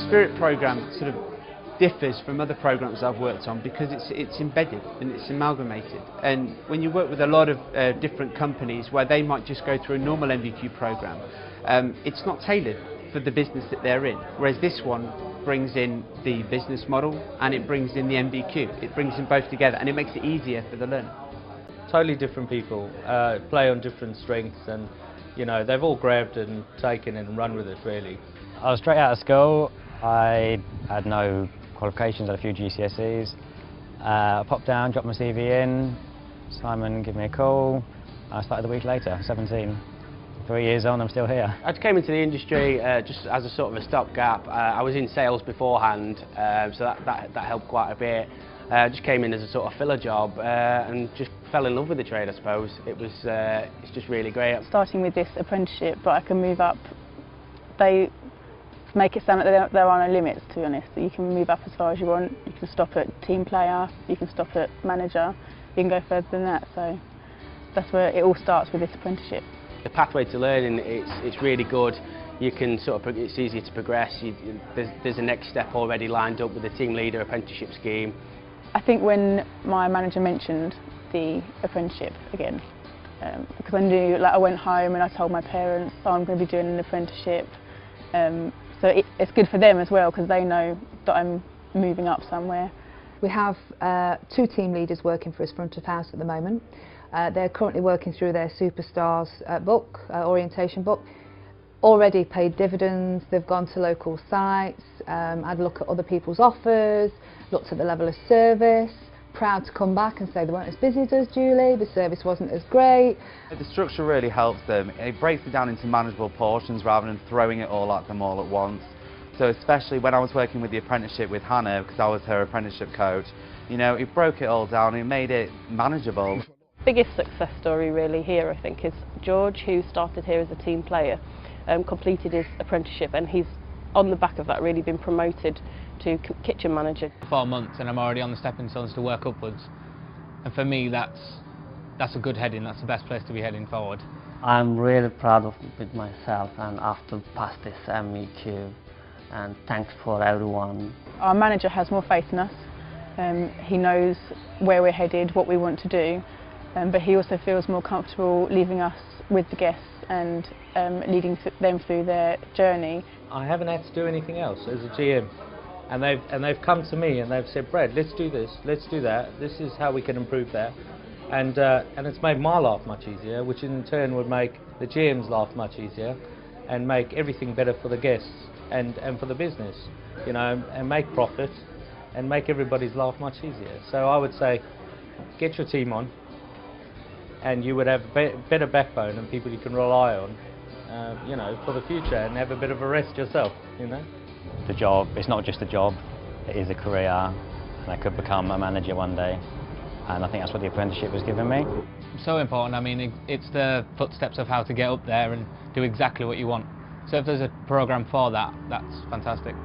Spirit programme sort of differs from other programmes I've worked on because it's embedded and it's amalgamated. And when you work with a lot of different companies where they might just go through a normal MVQ programme, it's not tailored for the business that they're in. Whereas this one brings in the business model and it brings in the MVQ. It brings them both together and it makes it easier for the learner. Totally different people, play on different strengths, and you know, they've all grabbed and taken it and run with it really. I was straight out of school. I had no qualifications, had a few GCSEs. I popped down, dropped my CV in, Simon gave me a call. I started a week later, 17. 3 years on, I'm still here. I came into the industry just as a sort of a stopgap. I was in sales beforehand, so that helped quite a bit. Just came in as a sort of filler job and just fell in love with the trade, I suppose. It's just really great. Starting with this apprenticeship, but I can move up. They make it sound like there are no limits, to be honest. You can move up as far as you want. You can stop at team player, you can stop at manager, you can go further than that. So that's where it all starts with this apprenticeship. The pathway to learning, it's really good. You can it's easy to progress. There's a next step already lined up with the team leader apprenticeship scheme. I think when my manager mentioned the apprenticeship again, because I knew, like, I went home and I told my parents, oh, I'm going to be doing an apprenticeship. So it's good for them as well because they know that I'm moving up somewhere. We have 2 team leaders working for us front of house at the moment. They're currently working through their Superstars book, orientation book. Already paid dividends, they've gone to local sites, had a look at other people's offers, looked at the level of service, proud to come back and say they weren't as busy as Julie, the service wasn't as great. The structure really helps them. It breaks it down into manageable portions rather than throwing it all at them all at once. So especially when I was working with the apprenticeship with Hannah, because I was her apprenticeship coach, you know, it broke it all down, it made it manageable. Biggest success story really here, I think, is George, who started here as a team player, completed his apprenticeship, and he's on the back of that really been promoted to kitchen manager. 4 months and I'm already on the stepping stones to work upwards, and for me that's a good heading. That's the best place to be heading forward. I'm really proud of with myself and after pass this MEQ, and thanks for everyone. Our manager has more faith in us. He knows where we're headed, what we want to do, but he also feels more comfortable leaving us with the guests and leading them through their journey. I haven't had to do anything else as a GM, and they've come to me and they've said, Brad, let's do this, let's do that, this is how we can improve that, and it's made my life much easier, which in turn would make the GM's life much easier and make everything better for the guests and for the business, you know, and make profit and make everybody's life much easier. So I would say, get your team on, and you would have a better backbone and people you can rely on, you know, for the future, and have a bit of a rest yourself, you know. The job, it's not just a job, it is a career, and I could become a manager one day, and I think that's what the apprenticeship has given me. So important. I mean, it's the footsteps of how to get up there and do exactly what you want. So if there's a programme for that, that's fantastic.